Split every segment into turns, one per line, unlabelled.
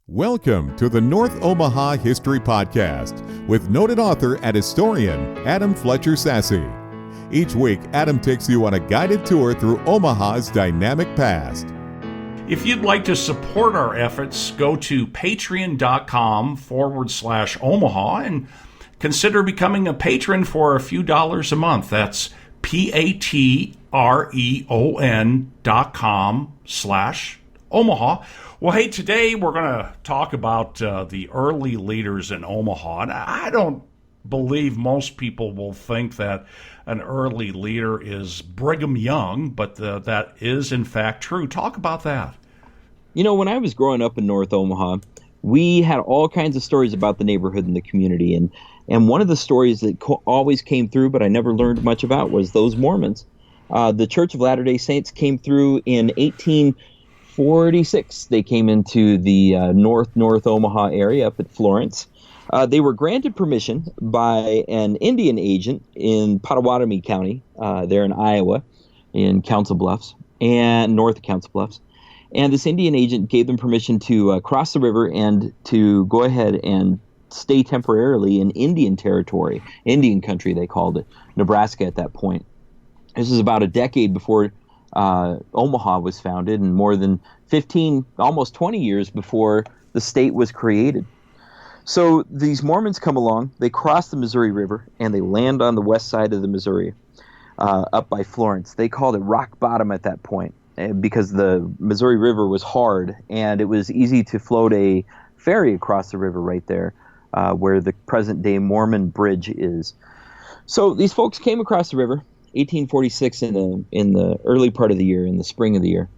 Welcome to the North Omaha History Podcast with noted author and historian Adam Fletcher Sasse. Each week, Adam takes you on a guided tour through Omaha's dynamic past.
If you'd like to support our efforts, go to patreon.com/Omaha and consider becoming a patron for a few dollars a month. That's patreon.com/Omaha. Well, hey, today we're going to talk about the early leaders in Omaha. And I don't believe most people will think that an early leader is Brigham Young, but that is, in fact, true. Talk about that.
You know, when I was growing up in North Omaha, we had all kinds of stories about the neighborhood and the community. And one of the stories that always came through, but I never learned much about, was those Mormons. The Church of Latter-day Saints came through in 1846. They came into the North Omaha area up at Florence. They were granted permission by an Indian agent in Pottawatomie County, there in Iowa, in Kountze Bluffs, and north of Kountze Bluffs. And this Indian agent gave them permission to cross the river and to go ahead and stay temporarily in Indian territory, Indian country they called it, Nebraska at that point. This is about a decade before Omaha was founded, and more than 15, almost 20 years before the state was created. So these Mormons come along, they cross the Missouri River, and they land on the west side of the Missouri, up by Florence. They called it rock bottom at that point because the Missouri River was hard, and it was easy to float a ferry across the river right there, where the present-day Mormon Bridge is. So these folks came across the river, 1846 in the early part of the year, in the spring of the year,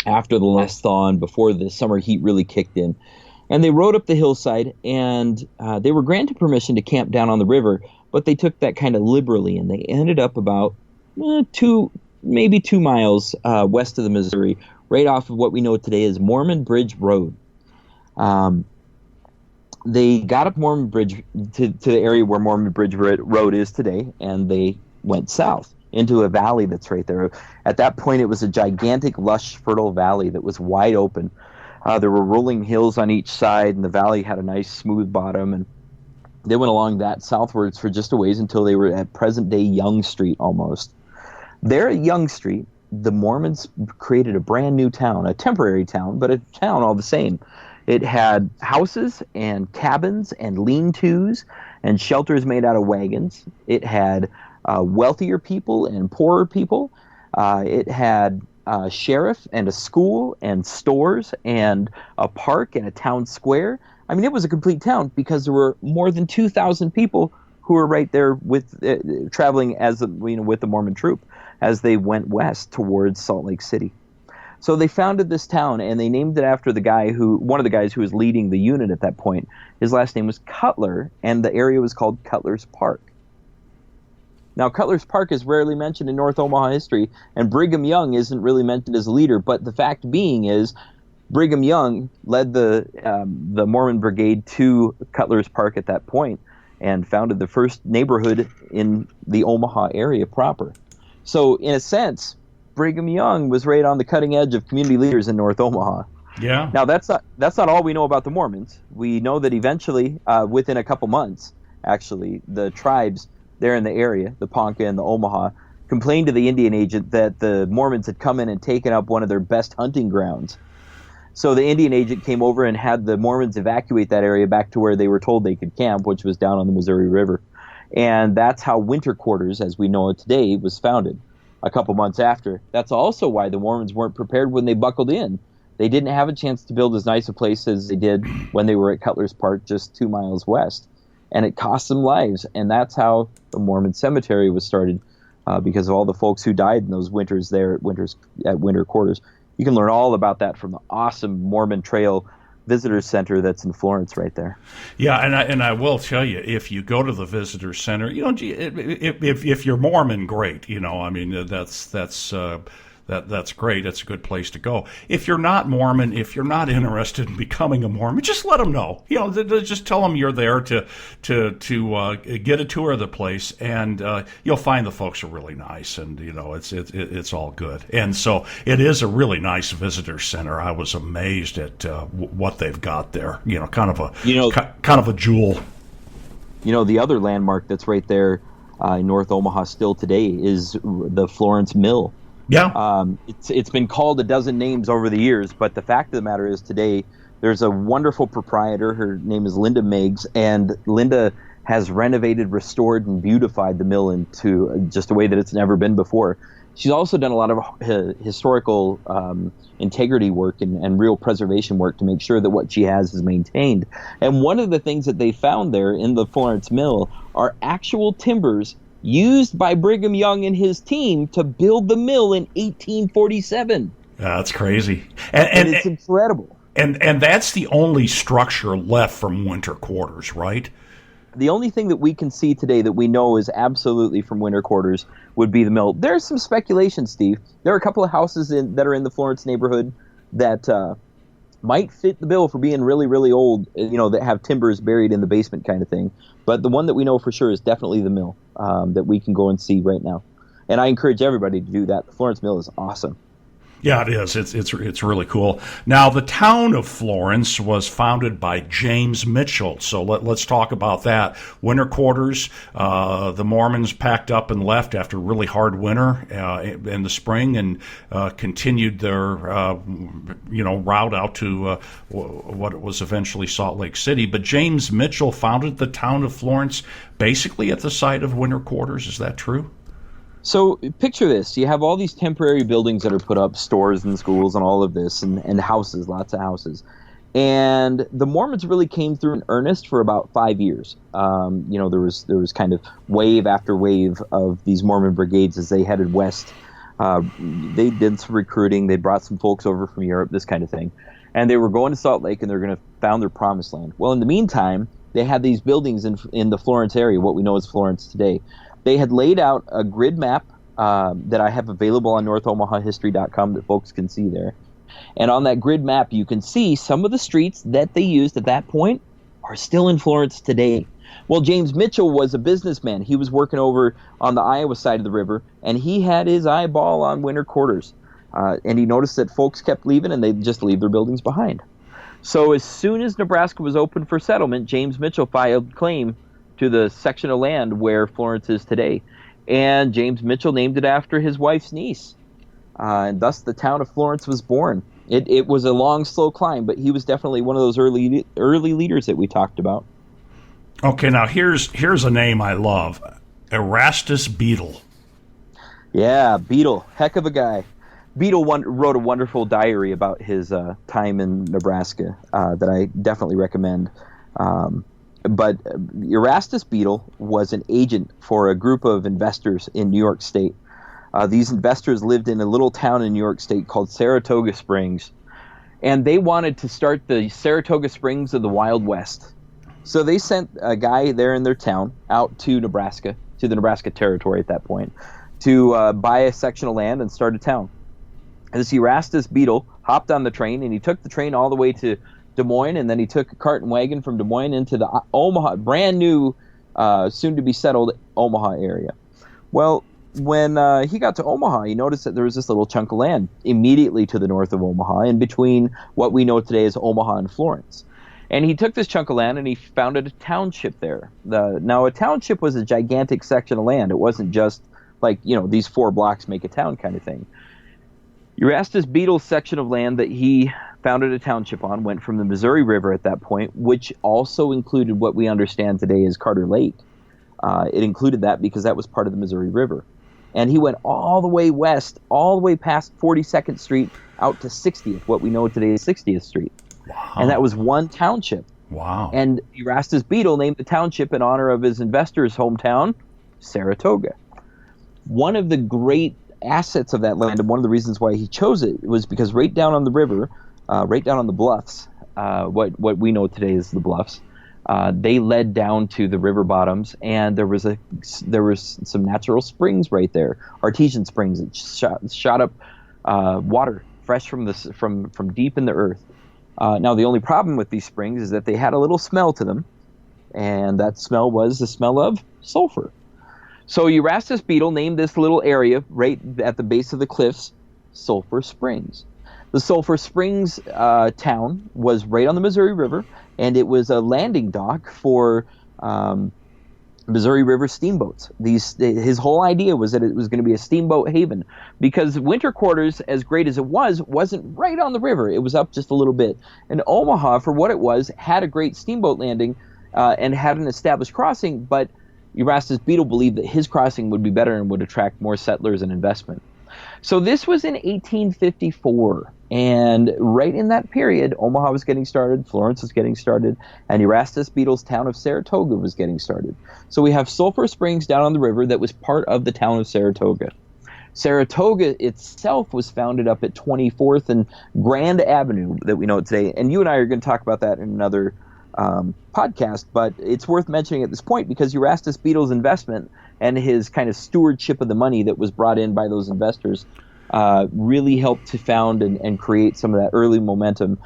after the last thaw and before the summer heat really kicked in. And they rode up the hillside, and they were granted permission to camp down on the river, but they took that kind of liberally, and they ended up about maybe 2 miles west of the Missouri, right off of what we know today as Mormon Bridge Road. They got up Mormon Bridge to the area where Mormon Bridge Road is today, and they went south into a valley that's right there. At that point, it was a gigantic, lush, fertile valley that was wide open. There were rolling hills on each side, and the valley had a nice, smooth bottom. And they went along that southwards for just a ways until they were at present-day Young Street almost. There at Young Street, the Mormons created a brand new town, a temporary town, but a town all the same. It had houses and cabins and lean-tos and shelters made out of wagons. It had wealthier people and poorer people. It had a sheriff and a school and stores and a park and a town square. I mean, it was a complete town because there were more than 2,000 people who were right there with traveling as with the Mormon troop as they went west towards Salt Lake City. So they founded this town, and they named it after one of the guys who was leading the unit at that point. His last name was Cutler, and the area was called Cutler's Park. Now, Cutler's Park is rarely mentioned in North Omaha history, and Brigham Young isn't really mentioned as a leader, but the fact being is Brigham Young led the Mormon Brigade to Cutler's Park at that point and founded the first neighborhood in the Omaha area proper. So, in a sense, Brigham Young was right on the cutting edge of community leaders in North Omaha.
Yeah.
Now, that's not all we know about the Mormons. We know that eventually, within a couple months, actually, the tribes there in the area, the Ponca and the Omaha, complained to the Indian agent that the Mormons had come in and taken up one of their best hunting grounds. So the Indian agent came over and had the Mormons evacuate that area back to where they were told they could camp, which was down on the Missouri River. And that's how winter quarters, as we know it today, was founded a couple months after. That's also why the Mormons weren't prepared when they buckled in. They didn't have a chance to build as nice a place as they did when they were at Cutler's Park just 2 miles west. And it cost them lives, and that's how the Mormon cemetery was started, because of all the folks who died in those winters there at winter quarters. You can learn all about that from the awesome Mormon Trail Visitor Center that's in Florence right there.
Yeah, and I will tell you, if you go to the Visitor Center, if you're Mormon, great. I mean, that's That's great. It's a good place to go. If you're not Mormon, if you're not interested in becoming a Mormon, just let them know. Just tell them you're there to get a tour of the place, and you'll find the folks are really nice, and it's all good. And so it is a really nice visitor center. I was amazed at what they've got there. Kind of a jewel.
The other landmark that's right there in North Omaha still today is the Florence Mill.
Yeah.
It's been called a dozen names over the years, but the fact of the matter is today there's a wonderful proprietor. Her name is Linda Meigs, and Linda has renovated, restored, and beautified the mill into just a way that it's never been before. She's also done a lot of historical integrity work and real preservation work to make sure that what she has is maintained. And one of the things that they found there in the Florence Mill are actual timbers used by Brigham Young and his team to build the mill in 1847.
That's crazy.
And it's incredible.
And that's the only structure left from winter quarters, right?
The only thing that we can see today that we know is absolutely from winter quarters would be the mill. There's some speculation, Steve. There are a couple of houses that are in the Florence neighborhood that might fit the bill for being really, really old, that have timbers buried in the basement kind of thing. But the one that we know for sure is definitely the mill that we can go and see right now. And I encourage everybody to do that. The Florence Mill is awesome.
Yeah, it is. It's really cool. Now, the town of Florence was founded by James Mitchell. So let's talk about that. Winter quarters. The Mormons packed up and left after a really hard winter in the spring, and continued their route out to what was eventually Salt Lake City. But James Mitchell founded the town of Florence basically at the site of winter quarters. Is that true?
So picture this. You have all these temporary buildings that are put up, stores and schools and all of this, and houses, lots of houses. And the Mormons really came through in earnest for about 5 years. There was kind of wave after wave of these Mormon brigades as they headed west. They did some recruiting. They brought some folks over from Europe, this kind of thing. And they were going to Salt Lake, and they're going to found their promised land. Well, in the meantime, they had these buildings in the Florence area, what we know as Florence today. They had laid out a grid map that I have available on NorthOmahaHistory.com that folks can see there. And on that grid map, you can see some of the streets that they used at that point are still in Florence today. Well, James Mitchell was a businessman. He was working over on the Iowa side of the river, and he had his eyeball on winter quarters. And he noticed that folks kept leaving, and they'd just leave their buildings behind. So as soon as Nebraska was open for settlement, James Mitchell filed claim to the section of land where Florence is today. And James Mitchell named it after his wife's niece. And thus the town of Florence was born. It was a long, slow climb, but he was definitely one of those early leaders that we talked about.
Okay, now here's a name I love. Erastus Beadle.
Yeah, Beadle. Heck of a guy. Beadle wrote a wonderful diary about his time in Nebraska that I definitely recommend. But Erastus Beadle was an agent for a group of investors in New York State. These investors lived in a little town in New York State called Saratoga Springs, and they wanted to start the Saratoga Springs of the Wild West. So they sent a guy there in their town out to Nebraska, to the Nebraska Territory at that point, to buy a section of land and start a town. And this Erastus Beadle hopped on the train, and he took the train all the way to Des Moines, and then he took a cart and wagon from Des Moines into the Omaha, brand new, soon-to-be settled Omaha area. Well, when he got to Omaha, he noticed that there was this little chunk of land immediately to the north of Omaha, in between what we know today as Omaha and Florence. And he took this chunk of land and he founded a township there. Now, a township was a gigantic section of land. It wasn't just like, these 4 blocks make a town kind of thing. Erastus Beadle's section of land that he founded a township on went from the Missouri River at that point, which also included what we understand today as Carter Lake. It included that because that was part of the Missouri River. And he went all the way west, all the way past 42nd Street out to 60th, what we know today as 60th Street.
Wow.
And that was one township.
Wow.
And Erastus Beadle named the township in honor of his investor's hometown, Saratoga. One of the great assets of that land, and one of the reasons why he chose it, was because right down on the river, right down on the bluffs, what we know today as the bluffs, they led down to the river bottoms, and there was some natural springs right there, artesian springs that shot up water, fresh from deep in the earth. Now, the only problem with these springs is that they had a little smell to them, and that smell was the smell of sulfur. So Erastus Beadle named this little area right at the base of the cliffs Sulphur Springs. The Sulphur Springs town was right on the Missouri River, and it was a landing dock for Missouri River steamboats. His whole idea was that it was going to be a steamboat haven, because winter quarters, as great as it was, wasn't right on the river. It was up just a little bit. And Omaha, for what it was, had a great steamboat landing and had an established crossing, but Erastus Beadle believed that his crossing would be better and would attract more settlers and investment. So this was in 1854, and right in that period, Omaha was getting started, Florence was getting started, and Erastus Beadle's town of Saratoga was getting started. So we have Sulphur Springs down on the river that was part of the town of Saratoga. Saratoga itself was founded up at 24th and Grand Avenue that we know today, and you and I are going to talk about that in another podcast, but it's worth mentioning at this point because Erastus Beadle's investment and his kind of stewardship of the money that was brought in by those investors really helped to found and create some of that early momentum,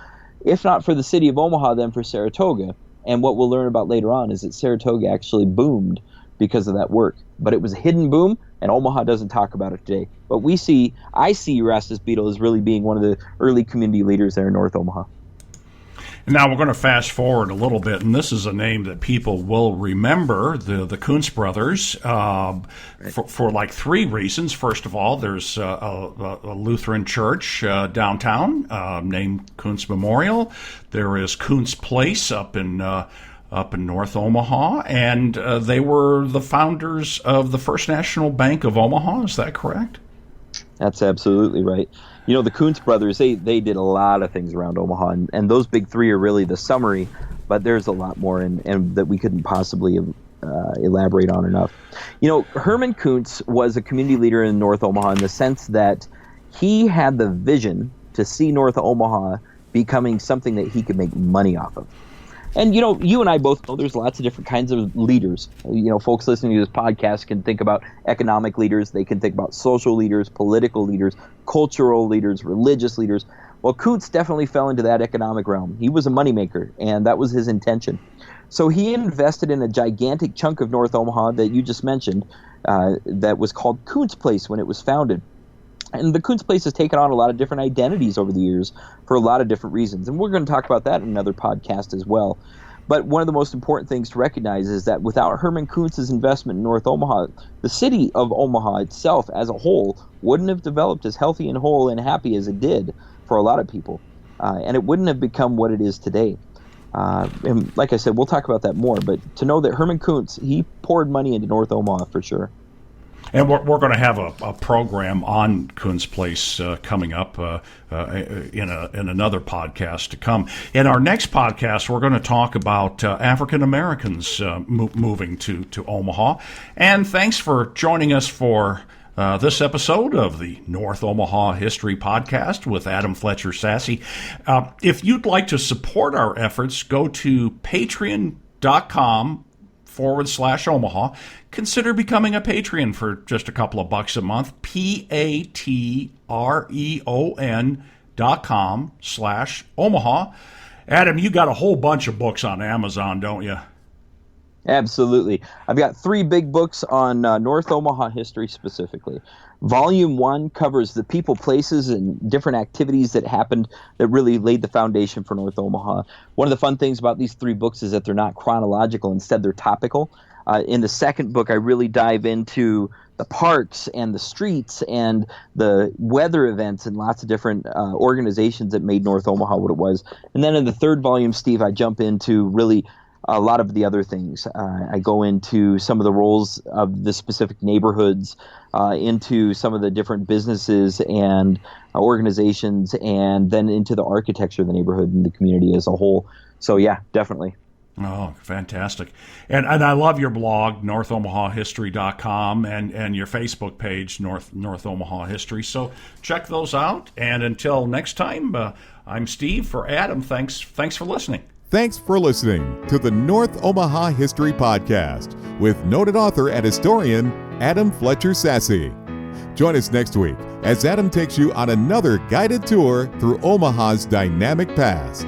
if not for the city of Omaha, then for Saratoga. And what we'll learn about later on is that Saratoga actually boomed because of that work. But it was a hidden boom, and Omaha doesn't talk about it today. But I see Erastus Beadle as really being one of the early community leaders there in North Omaha.
Now we're going to fast forward a little bit, and this is a name that people will remember, the Kountze brothers, for like three reasons. First of all, there's a Lutheran church downtown named Kountze Memorial. There is Kountze Place up in North Omaha, and they were the founders of the First National Bank of Omaha. Is that correct?
That's absolutely right. You know, the Kountze brothers, they did a lot of things around Omaha, and those big three are really the summary, but there's a lot more and that we couldn't possibly elaborate on enough. You know, Herman Kountze was a community leader in North Omaha in the sense that he had the vision to see North Omaha becoming something that he could make money off of. And, you know, you and I both know there's lots of different kinds of leaders. You know, folks listening to this podcast can think about economic leaders. They can think about social leaders, political leaders, cultural leaders, religious leaders. Well, Kountze definitely fell into that economic realm. He was a moneymaker, and that was his intention. So he invested in a gigantic chunk of North Omaha that you just mentioned that was called Kountze Place when it was founded. And the Kountze Place has taken on a lot of different identities over the years for a lot of different reasons. And we're going to talk about that in another podcast as well. But one of the most important things to recognize is that without Herman Kountze's investment in North Omaha, the city of Omaha itself as a whole wouldn't have developed as healthy and whole and happy as it did for a lot of people. And it wouldn't have become what it is today. And like I said, we'll talk about that more. But to know that Herman Kountze, he poured money into North Omaha for sure.
And we're going to have a program on Kountze Place coming up in another podcast to come. In our next podcast, we're going to talk about African Americans moving to Omaha. And thanks for joining us for this episode of the North Omaha History Podcast with Adam Fletcher Sasse. If you'd like to support our efforts, go to patreon.com/Omaha. Consider becoming a patron for just a couple of bucks a month. patreon.com/Omaha. Adam, you got a whole bunch of books on Amazon, don't you?
Absolutely. I've got 3 big books on North Omaha history specifically. Volume 1 covers the people, places, and different activities that happened that really laid the foundation for North Omaha. One of the fun things about these 3 books is that they're not chronological. Instead, they're topical. In the second book, I really dive into the parks and the streets and the weather events and lots of different organizations that made North Omaha what it was. And then in the third volume, Steve, I jump into really a lot of the other things. I go into some of the roles of the specific neighborhoods, into some of the different businesses and organizations, and then into the architecture of the neighborhood and the community as a whole. So yeah, definitely.
Oh, fantastic. And I love your blog, NorthOmahaHistory.com, and your Facebook page, North Omaha History. So check those out. And until next time, I'm Steve. For Adam, thanks for listening.
Thanks for listening to the North Omaha History Podcast with noted author and historian Adam Fletcher Sasse. Join us next week as Adam takes you on another guided tour through Omaha's dynamic past.